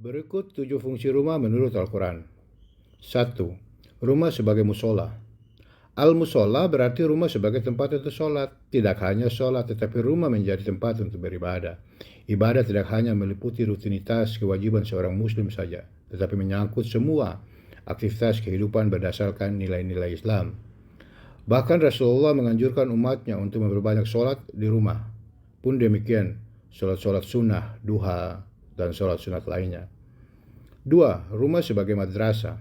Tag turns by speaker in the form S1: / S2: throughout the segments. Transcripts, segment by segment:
S1: Berikut 7 fungsi rumah menurut Al-Quran. 1. Rumah sebagai musola. Al-musola berarti rumah sebagai tempat untuk sholat. Tidak hanya sholat, tetapi rumah menjadi tempat untuk beribadah. Ibadah tidak hanya meliputi rutinitas kewajiban seorang muslim saja, tetapi menyangkut semua aktivitas kehidupan berdasarkan nilai-nilai Islam. Bahkan Rasulullah menganjurkan umatnya untuk memperbanyak sholat di rumah. Pun demikian, sholat-sholat sunnah, duha, dan sholat sunat lainnya. 2. Rumah sebagai madrasah.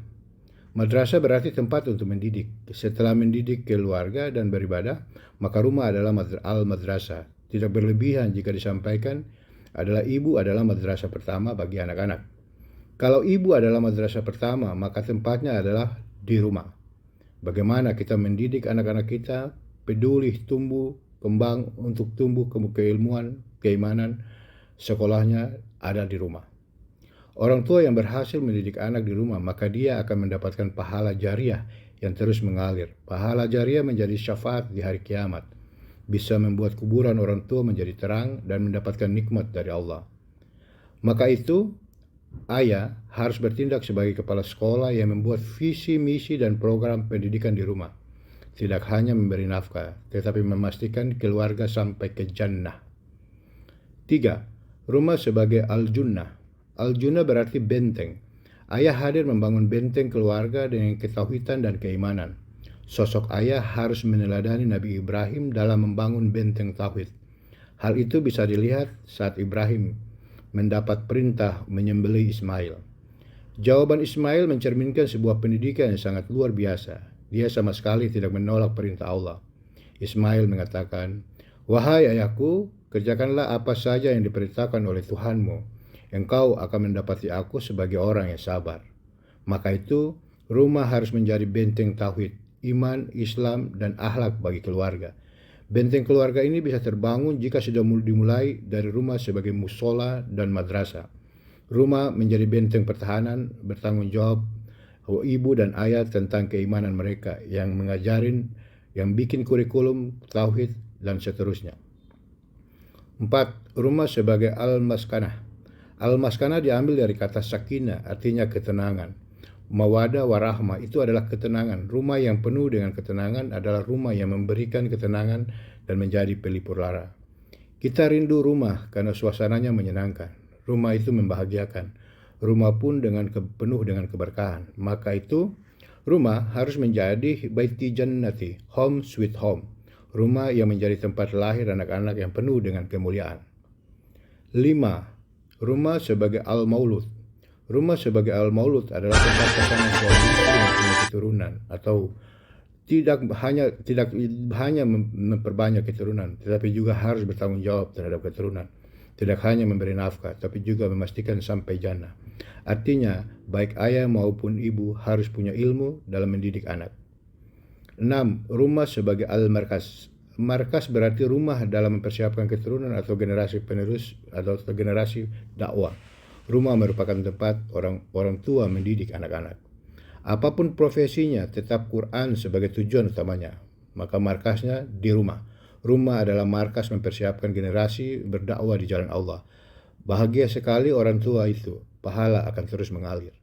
S1: Madrasah berarti tempat untuk mendidik. Setelah mendidik keluarga dan beribadah, maka rumah adalah al-madrasah. Tidak berlebihan jika disampaikan ibu adalah madrasah pertama bagi anak-anak. Kalau ibu adalah madrasah pertama, maka tempatnya adalah di rumah. Bagaimana kita mendidik anak-anak kita peduli tumbuh kembang untuk tumbuh keilmuan, keimanan, sekolahnya ada di rumah. Orang tua yang berhasil mendidik anak di rumah, maka dia akan mendapatkan pahala jariah yang terus mengalir. Pahala jariah menjadi syafaat di hari kiamat. Bisa membuat kuburan orang tua menjadi terang dan mendapatkan nikmat dari Allah. Maka itu, ayah harus bertindak sebagai kepala sekolah yang membuat visi, misi, dan program pendidikan di rumah. Tidak hanya memberi nafkah, tetapi memastikan keluarga sampai ke jannah. 3. Rumah sebagai al-junnah. Al-junnah berarti benteng. Ayah hadir membangun benteng keluarga dengan ketauhidan dan keimanan. Sosok ayah harus meneladani Nabi Ibrahim dalam membangun benteng tauhid. Hal itu bisa dilihat saat Ibrahim mendapat perintah menyembelih Ismail. Jawaban Ismail mencerminkan sebuah pendidikan yang sangat luar biasa. Dia sama sekali tidak menolak perintah Allah. Ismail mengatakan, "Wahai ayahku, kerjakanlah apa saja yang diperintahkan oleh Tuhanmu. Engkau akan mendapati aku sebagai orang yang sabar." Maka itu, rumah harus menjadi benteng tauhid, iman, Islam, dan akhlak bagi keluarga. Benteng keluarga ini bisa terbangun jika sudah dimulai dari rumah sebagai musola dan madrasah. Rumah menjadi benteng pertahanan, bertanggung jawab ibu dan ayah tentang keimanan mereka, yang mengajarin, yang bikin kurikulum, tauhid, dan seterusnya. 4. Rumah sebagai al-maskanah. Al-maskanah diambil dari kata sakinah, artinya ketenangan. Mawadah warahmah itu adalah ketenangan. Rumah yang penuh dengan ketenangan adalah rumah yang memberikan ketenangan dan menjadi pelipur lara. Kita rindu rumah karena suasananya menyenangkan. Rumah itu membahagiakan. Rumah pun penuh dengan keberkahan. Maka itu, rumah harus menjadi baiti jannati, home sweet home. Rumah yang menjadi tempat lahir anak-anak yang penuh dengan kemuliaan. 5. Rumah sebagai al-maulud. Rumah sebagai al-maulud adalah tempat pasangan suami istri yang punya keturunan, atau tidak hanya memperbanyak keturunan, tetapi juga harus bertanggung jawab terhadap keturunan. Tidak hanya memberi nafkah, tapi juga memastikan sampai jannah. Artinya, baik ayah maupun ibu harus punya ilmu dalam mendidik anak. 6. Rumah sebagai al-markas. Markas berarti rumah dalam mempersiapkan keturunan atau generasi penerus atau generasi dakwah. Rumah merupakan tempat orang tua mendidik anak-anak. Apapun profesinya, tetap Quran sebagai tujuan utamanya. Maka markasnya di rumah. Rumah adalah markas mempersiapkan generasi berdakwah di jalan Allah. Bahagia sekali orang tua itu, pahala akan terus mengalir.